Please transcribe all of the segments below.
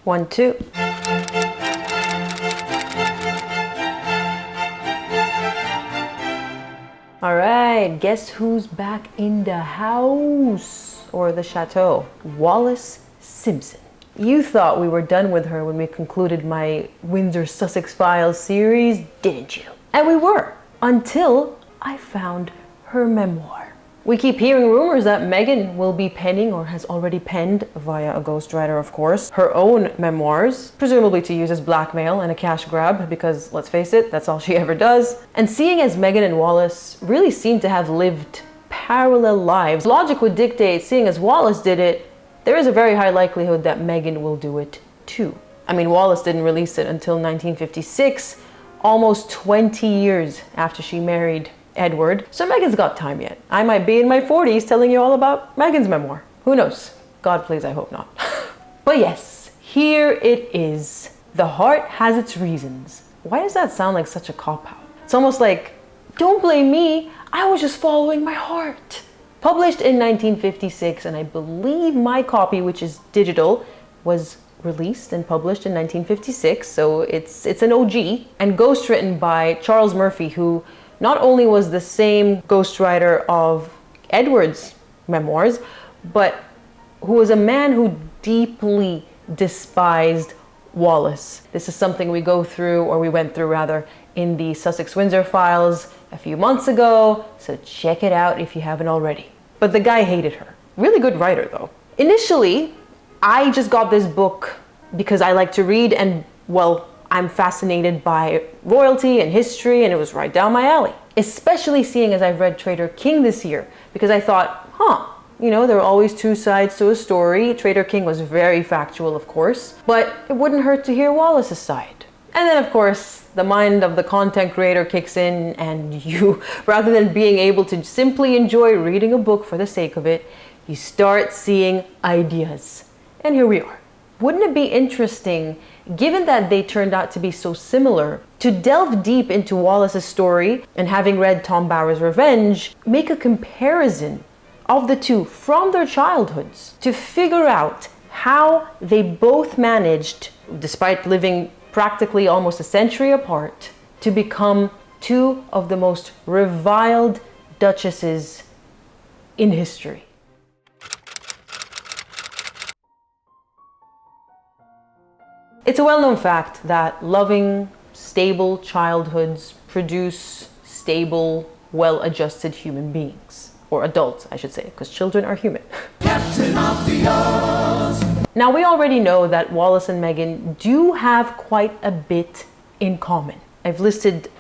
1, 2. All right, guess who's back in the house or the chateau? Wallis Simpson. You thought we were done with her when we concluded my Windsor-Sussex Files series, didn't you? And we were, until I found her memoir. We keep hearing rumors that Meghan will be penning, or has already penned, via a ghostwriter of course, her own memoirs, presumably to use as blackmail and a cash grab, because let's face it, that's all she ever does. And seeing as Meghan and Wallis really seem to have lived parallel lives, logic would dictate, seeing as Wallis did it, there is a very high likelihood that Meghan will do it too. I mean, Wallis didn't release it until 1956, almost 20 years after she married Edward, so Meghan's got time yet. I might be in my 40s telling you all about Meghan's memoir. Who knows? God please, I hope not. But yes, here it is. The heart has its reasons. Why does that sound like such a cop-out? It's almost like, don't blame me, I was just following my heart. Published in 1956, and I believe my copy, which is digital, was released and published in 1956, so it's an OG, and ghostwritten by Charles Murphy, who not only was the same ghostwriter of Edward's memoirs, but who was a man who deeply despised Wallis. This is something we went through rather, in the Sussex-Windsor Files a few months ago, so check it out if you haven't already. But the guy hated her. Really good writer though. Initially, I just got this book because I like to read and, well, I'm fascinated by royalty and history, and it was right down my alley. Especially seeing as I've read Trader King this year, because I thought, you know, there are always two sides to a story. Trader King was very factual, of course, but it wouldn't hurt to hear Wallis's side. And then, of course, the mind of the content creator kicks in, and you, rather than being able to simply enjoy reading a book for the sake of it, you start seeing ideas. And here we are. Wouldn't it be interesting, given that they turned out to be so similar, to delve deep into Wallis's story and, having read Tom Bower's Revenge, make a comparison of the two from their childhoods to figure out how they both managed, despite living practically almost a century apart, to become two of the most reviled duchesses in history. It's a well-known fact that loving, stable childhoods produce stable, well-adjusted human beings. Or adults, I should say, because children are human. Captain Obvious. Now, we already know that Wallis and Meghan do have quite a bit in common. I've listed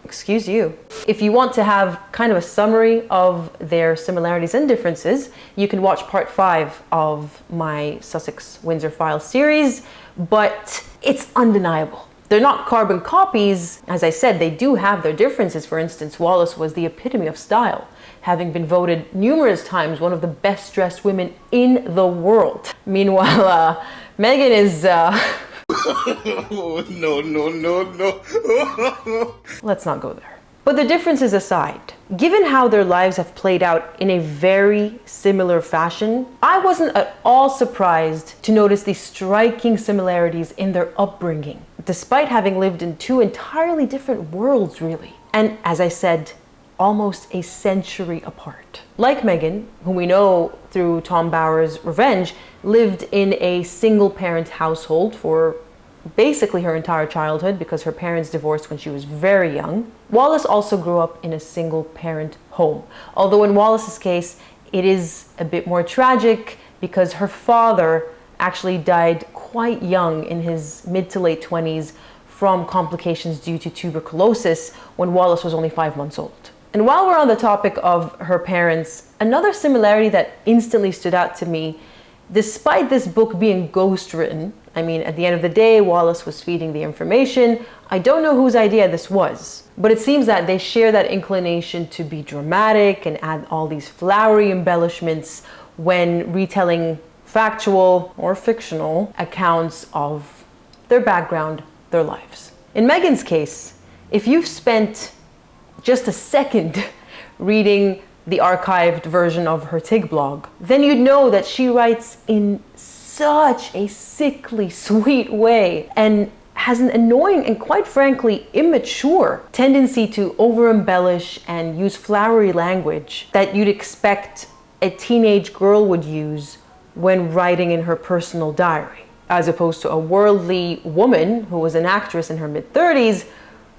excuse you. If you want to have kind of a summary of their similarities and differences, you can watch part 5 of my Sussex-Windsor Files series, but it's undeniable. They're not carbon copies. As I said, they do have their differences. For instance, Wallis was the epitome of style, having been voted numerous times one of the best dressed women in the world. Meanwhile, Meghan is... No. Let's not go there. But the differences aside, given how their lives have played out in a very similar fashion, I wasn't at all surprised to notice the striking similarities in their upbringing, despite having lived in two entirely different worlds, really. And as I said, almost a century apart. Like Meghan, whom we know through Tom Bower's Revenge, lived in a single-parent household for basically her entire childhood because her parents divorced when she was very young. Wallis also grew up in a single-parent home, although in Wallis's case, it is a bit more tragic because her father actually died quite young, in his mid to late 20s, from complications due to tuberculosis when Wallis was only 5 months old. And while we're on the topic of her parents, another similarity that instantly stood out to me, despite this book being ghostwritten, I mean, at the end of the day, Wallis was feeding the information. I don't know whose idea this was, but it seems that they share that inclination to be dramatic and add all these flowery embellishments when retelling factual or fictional accounts of their background, their lives. In Meghan's case, if you've spent just a second reading the archived version of her TIG blog, then you'd know that she writes in such a sickly sweet way and has an annoying and quite frankly immature tendency to over-embellish and use flowery language that you'd expect a teenage girl would use when writing in her personal diary, as opposed to a worldly woman who was an actress in her mid-30s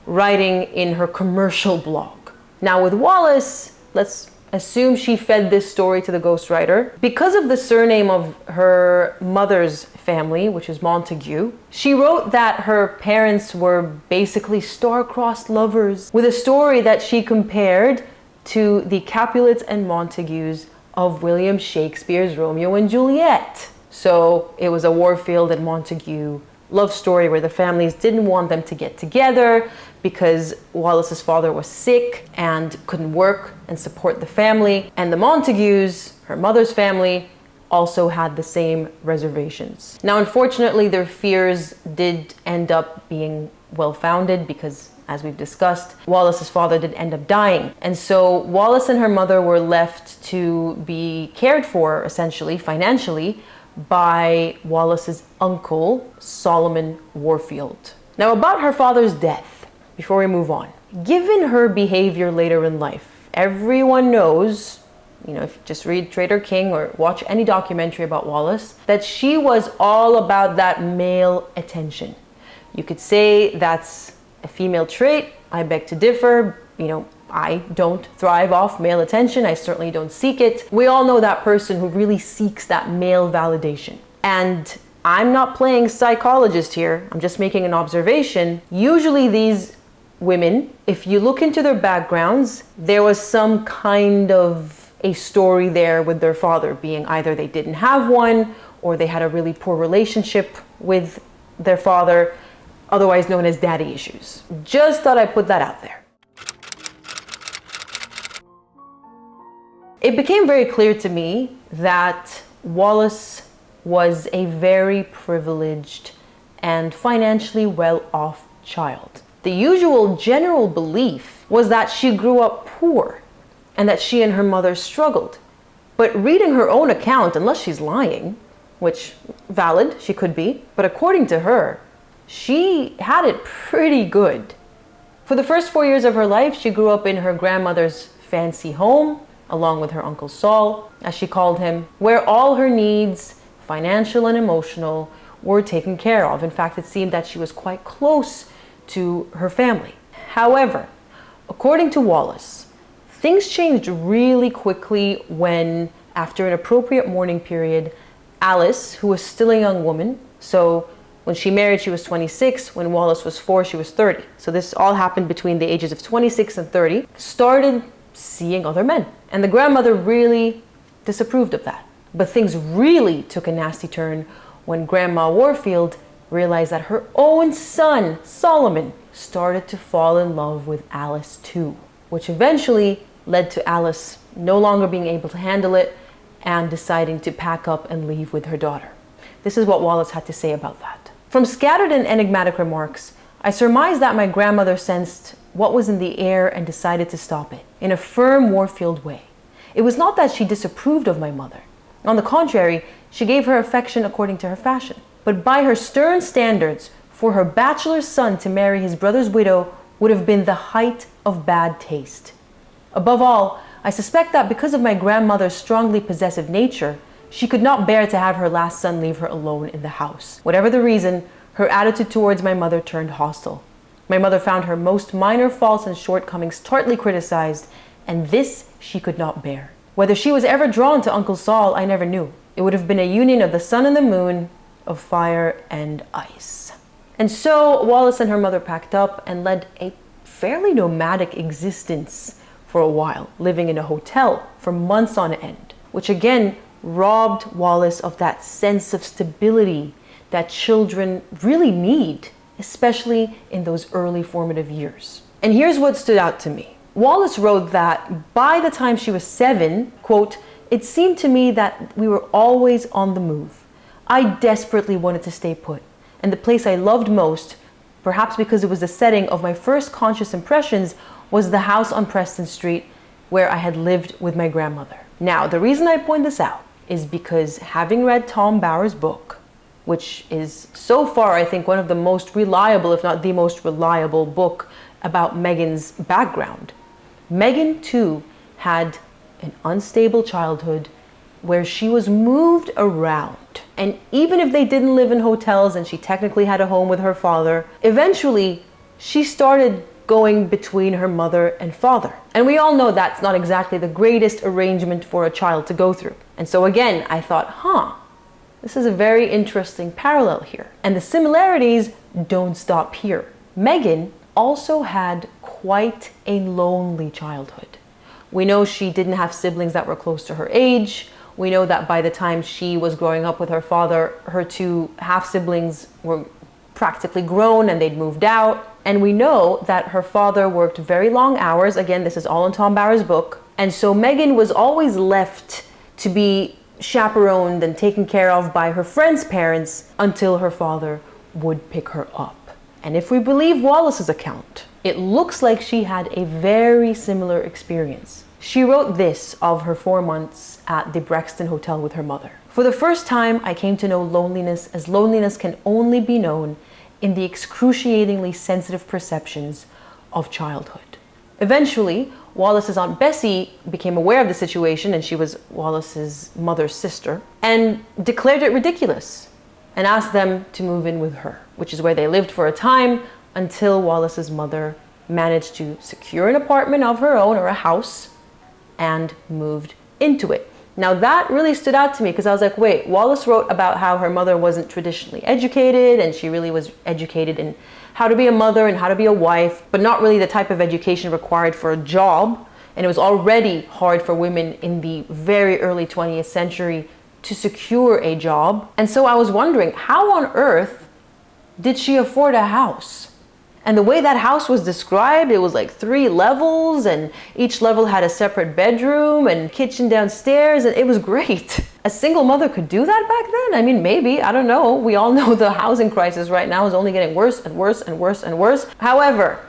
writing in her commercial blog. Now with Wallis, let's assume she fed this story to the ghostwriter. Because of the surname of her mother's family, which is Montague, she wrote that her parents were basically star-crossed lovers, with a story that she compared to the Capulets and Montagues of William Shakespeare's Romeo and Juliet. So it was a Warfield and Montague love story where the families didn't want them to get together because Wallis's father was sick and couldn't work and support the family. And the Montagues, her mother's family, also had the same reservations. Now, unfortunately, their fears did end up being well-founded because, as we've discussed, Wallis's father did end up dying. And so Wallis and her mother were left to be cared for, essentially, financially, by Wallis's uncle, Solomon Warfield. Now, about her father's death, before we move on, given her behavior later in life, everyone knows, if you just read Trader King or watch any documentary about Wallis, that she was all about that male attention. You could say that's a female trait. I beg to differ. I don't thrive off male attention. I certainly don't seek it. We all know that person who really seeks that male validation. And I'm not playing psychologist here. I'm just making an observation. Usually these women, if you look into their backgrounds, there was some kind of a story there with their father, being either they didn't have one or they had a really poor relationship with their father, otherwise known as daddy issues. Just thought I'd put that out there. It became very clear to me that Wallis was a very privileged and financially well-off child. The usual general belief was that she grew up poor and that she and her mother struggled. But reading her own account, unless she's lying, which valid, she could be, but according to her, she had it pretty good. For the first 4 years of her life, she grew up in her grandmother's fancy home, along with her Uncle Saul, as she called him, where all her needs, financial and emotional, were taken care of. In fact, it seemed that she was quite close to her family. However, according to Wallis, things changed really quickly when, after an appropriate mourning period, Alice, who was still a young woman, so when she married, she was 26. When Wallis was 4, she was 30. So this all happened between the ages of 26 and 30, started seeing other men. And the grandmother really disapproved of that. But things really took a nasty turn when Grandma Warfield realized that her own son, Solomon, started to fall in love with Alice too, which eventually led to Alice no longer being able to handle it and deciding to pack up and leave with her daughter. This is what Wallis had to say about that. From scattered and enigmatic remarks, I surmised that my grandmother sensed what was in the air and decided to stop it in a firm Warfield way. It was not that she disapproved of my mother. On the contrary, she gave her affection according to her fashion. But by her stern standards, for her bachelor son to marry his brother's widow would have been the height of bad taste. Above all, I suspect that because of my grandmother's strongly possessive nature, she could not bear to have her last son leave her alone in the house. Whatever the reason, her attitude towards my mother turned hostile. My mother found her most minor faults and shortcomings tartly criticized, and this she could not bear. Whether she was ever drawn to Uncle Saul, I never knew. It would have been a union of the sun and the moon, of fire and ice. And so Wallis and her mother packed up and led a fairly nomadic existence for a while, living in a hotel for months on end, which again robbed Wallis of that sense of stability that children really need, especially in those early formative years. And here's what stood out to me. Wallis wrote that by the time she was 7, quote, "It seemed to me that we were always on the move. I desperately wanted to stay put, and the place I loved most, perhaps because it was the setting of my first conscious impressions, was the house on Preston Street where I had lived with my grandmother." Now, the reason I point this out is because having read Tom Bower's book, which is so far, I think, one of the most reliable, if not the most reliable book about Meghan's background. Meghan, too, had an unstable childhood where she was moved around. And even if they didn't live in hotels and she technically had a home with her father, eventually she started going between her mother and father. And we all know that's not exactly the greatest arrangement for a child to go through. And so again, I thought, this is a very interesting parallel here. And the similarities don't stop here. Meghan also had quite a lonely childhood. We know she didn't have siblings that were close to her age. We know that by the time she was growing up with her father, her two half-siblings were practically grown and they'd moved out. And we know that her father worked very long hours. Again, this is all in Tom Bower's book. And so Meghan was always left to be chaperoned and taken care of by her friends' parents until her father would pick her up. And if we believe Wallis's account, it looks like she had a very similar experience. She wrote this of her 4 months at the Brexton Hotel with her mother. For the first time, I came to know loneliness as loneliness can only be known in the excruciatingly sensitive perceptions of childhood. Eventually, Wallis's Aunt Bessie became aware of the situation, and she was Wallis's mother's sister, and declared it ridiculous and asked them to move in with her, which is where they lived for a time until Wallis's mother managed to secure an apartment of her own, or a house, and moved into it. Now that really stood out to me because I was like, wait, Wallis wrote about how her mother wasn't traditionally educated and she really was educated in how to be a mother and how to be a wife, but not really the type of education required for a job. And it was already hard for women in the very early 20th century to secure a job. And so I was wondering, how on earth did she afford a house? And the way that house was described, it was like 3 levels, and each level had a separate bedroom and kitchen downstairs, and it was great. A single mother could do that back then? I mean, maybe, I don't know. We all know the housing crisis right now is only getting worse and worse and worse and worse. However,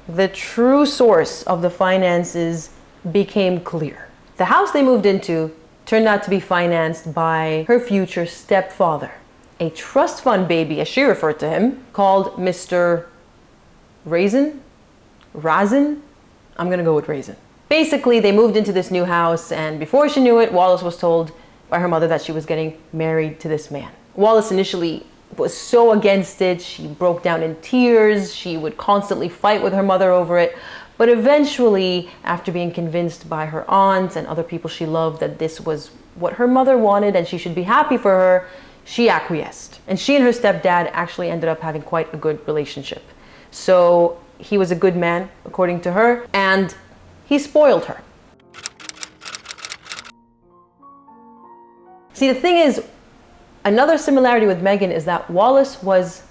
the true source of the finances became clear. The house they moved into turned out to be financed by her future stepfather, a trust fund baby, as she referred to him, called Mr. Razin? I'm gonna go with Raisin. Basically, they moved into this new house, and before she knew it, Wallis was told by her mother that she was getting married to this man. Wallis initially was so against it. She broke down in tears. She would constantly fight with her mother over it. But eventually, after being convinced by her aunt and other people she loved that this was what her mother wanted and she should be happy for her, she acquiesced. And she and her stepdad actually ended up having quite a good relationship. So he was a good man, according to her, and he spoiled her. See, the thing is, another similarity with Meghan is that Wallis was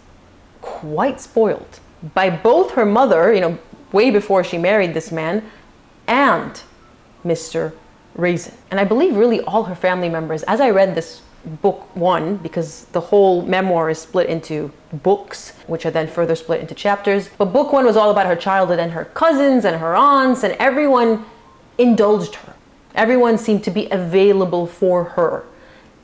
quite spoiled by both her mother, way before she married this man, and Mr. Raisin. And I believe really all her family members, as I read this book 1, because the whole memoir is split into books, which are then further split into chapters. But book 1 was all about her childhood, and her cousins and her aunts, and everyone indulged her. Everyone seemed to be available for her.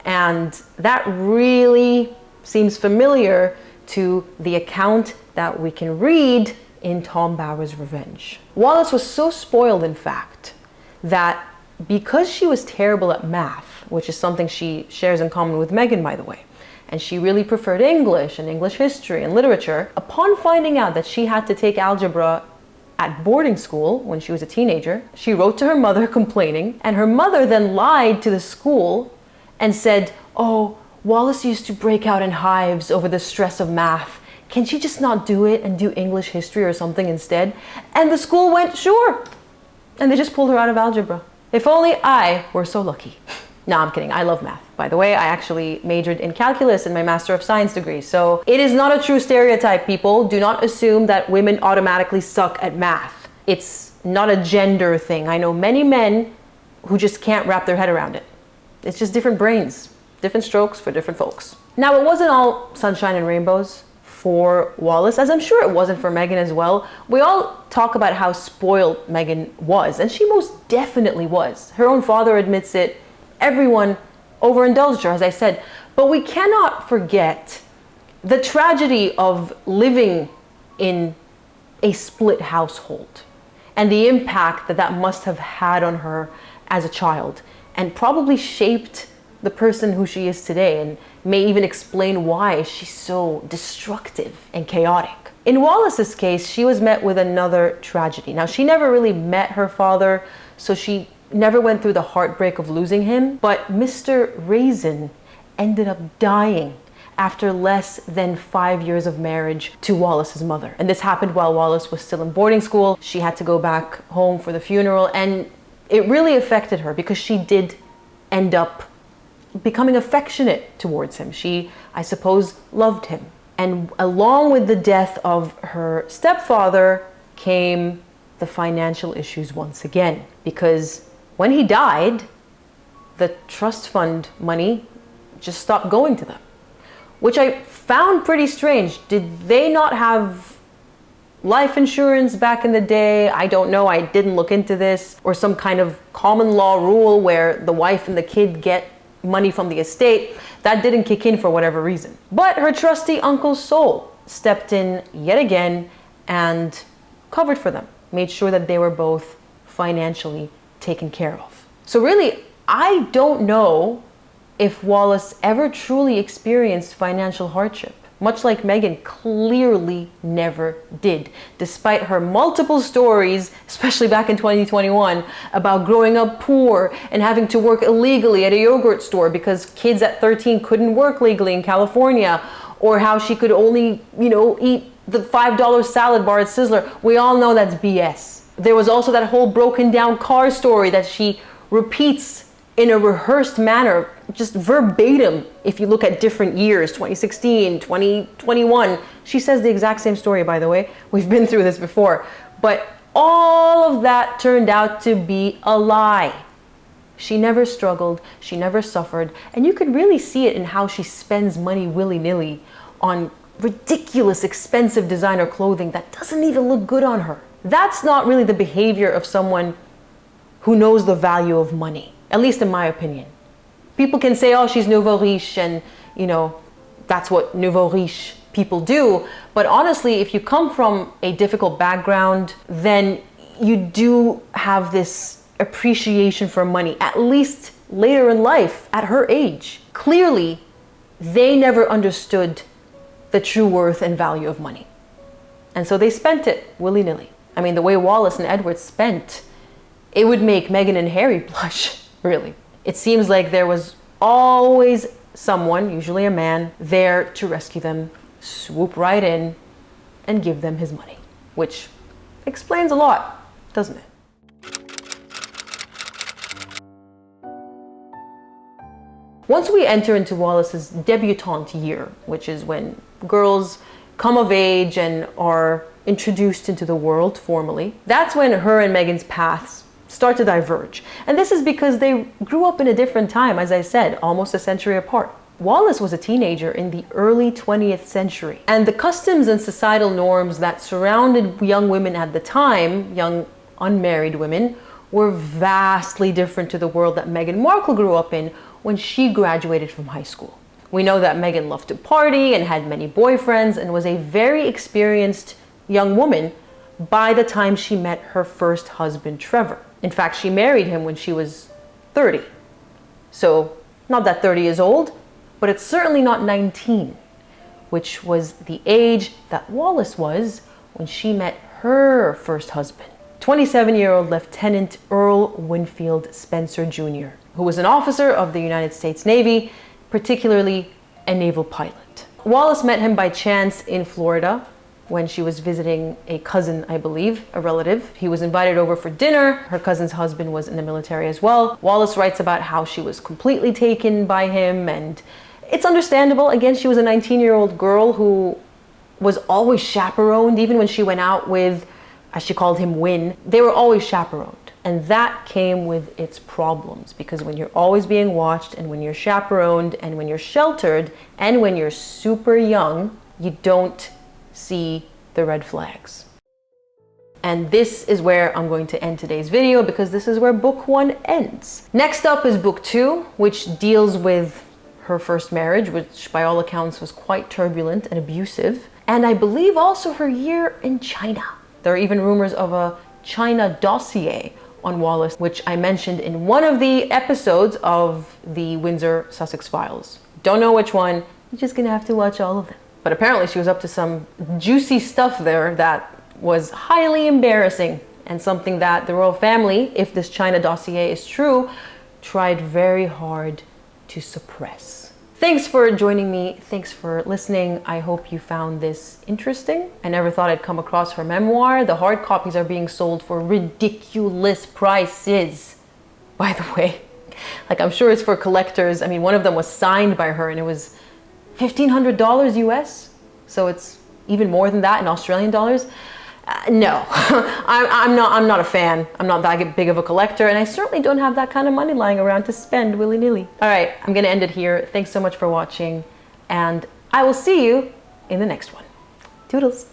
And that really seems familiar to the account that we can read in Tom Bower's Revenge. Wallis was so spoiled, in fact, that because she was terrible at math, which is something she shares in common with Meghan, by the way, and she really preferred English and English history and literature, upon finding out that she had to take algebra at boarding school when she was a teenager, she wrote to her mother complaining, and her mother then lied to the school and said, "Oh, Wallis used to break out in hives over the stress of math. Can she just not do it and do English history or something instead?" And the school went, "Sure." And they just pulled her out of algebra. If only I were so lucky. No, I'm kidding. I love math. By the way, I actually majored in calculus in my Master of Science degree. So it is not a true stereotype, people. Do not assume that women automatically suck at math. It's not a gender thing. I know many men who just can't wrap their head around it. It's just different brains, different strokes for different folks. Now, it wasn't all sunshine and rainbows for Wallis, as I'm sure it wasn't for Meghan as well. We all talk about how spoiled Meghan was, and she most definitely was. Her own father admits it. Everyone overindulged her, as I said. But we cannot forget the tragedy of living in a split household and the impact that that must have had on her as a child, and probably shaped the person who she is today, and may even explain why she's so destructive and chaotic. In Wallis's case, she was met with another tragedy. Now, she never really met her father, so she never went through the heartbreak of losing him, but Mr. Raisin ended up dying after less than 5 years of marriage to Wallis's mother. And this happened while Wallis was still in boarding school. She had to go back home for the funeral, and it really affected her because she did end up becoming affectionate towards him. She, I suppose, loved him. And along with the death of her stepfather came the financial issues once again, because when he died, the trust fund money just stopped going to them, which I found pretty strange. Did they not have life insurance back in the day? I don't know. I didn't look into this. Or some kind of common law rule where the wife and the kid get money from the estate. That didn't kick in for whatever reason. But her trusty Uncle Sol stepped in yet again and covered for them, made sure that they were both financially taken care of. So really, I don't know if Wallis ever truly experienced financial hardship, much like Meghan clearly never did, despite her multiple stories, especially back in 2021, about growing up poor and having to work illegally at a yogurt store because kids at 13 couldn't work legally in California, or how she could only, eat the $5 salad bar at Sizzler. We all know that's BS. There was also that whole broken down car story that she repeats in a rehearsed manner, just verbatim. If you look at different years, 2016, 2021, she says the exact same story, by the way. We've been through this before. But all of that turned out to be a lie. She never struggled, she never suffered, and you could really see it in how she spends money willy-nilly on ridiculous, expensive designer clothing that doesn't even look good on her. That's not really the behavior of someone who knows the value of money, at least in my opinion. People can say, oh, she's nouveau riche, and that's what nouveau riche people do. But honestly, if you come from a difficult background, then you do have this appreciation for money, at least later in life, at her age. Clearly, they never understood the true worth and value of money. And so they spent it willy-nilly. I mean, the way Wallis and Edward spent, it would make Meghan and Harry blush, really. It seems like there was always someone, usually a man, there to rescue them, swoop right in, and give them his money, which explains a lot, doesn't it? Once we enter into Wallis's debutante year, which is when girls come of age and are introduced into the world formally, that's when her and Meghan's paths start to diverge. And this is because they grew up in a different time, as I said, almost a century apart. Wallis was a teenager in the early 20th century, and the customs and societal norms that surrounded young women at the time, young unmarried women, were vastly different to the world that Meghan Markle grew up in when she graduated from high school. We know that Meghan loved to party and had many boyfriends and was a very experienced young woman by the time she met her first husband, Trevor. In fact, she married him when she was 30. So, not that 30 is old, but it's certainly not 19, which was the age that Wallis was when she met her first husband, 27-year-old Lieutenant Earl Winfield Spencer Jr., who was an officer of the United States Navy, particularly a naval pilot. Wallis met him by chance in Florida when she was visiting a cousin, I believe, a relative. He was invited over for dinner. Her cousin's husband was in the military as well. Wallis writes about how she was completely taken by him, and it's understandable. Again, she was a 19-year-old girl who was always chaperoned, even when she went out with, as she called him, Win. They were always chaperoned. And that came with its problems, because when you're always being watched, and when you're chaperoned, and when you're sheltered, and when you're super young, you don't see the red flags. And this is where I'm going to end today's video, because this is where book 1 ends. Next up is book 2, which deals with her first marriage, which by all accounts was quite turbulent and abusive. And I believe also her year in China. There are even rumors of a China dossier on Wallis, which I mentioned in one of the episodes of the Windsor-Sussex Files. Don't know which one, you're just gonna have to watch all of them. But apparently she was up to some juicy stuff there that was highly embarrassing, and something that the royal family, if this China dossier is true, tried very hard to suppress. Thanks for joining me. Thanks for listening. I hope you found this interesting. I never thought I'd come across her memoir. The hard copies are being sold for ridiculous prices, by the way. Like, I'm sure it's for collectors. I mean, one of them was signed by her and it was $1,500 US. So it's even more than that in Australian dollars. No, I'm not a fan. I'm not that big of a collector, and I certainly don't have that kind of money lying around to spend willy-nilly. All right, I'm gonna end it here. Thanks so much for watching, and I will see you in the next one. Toodles.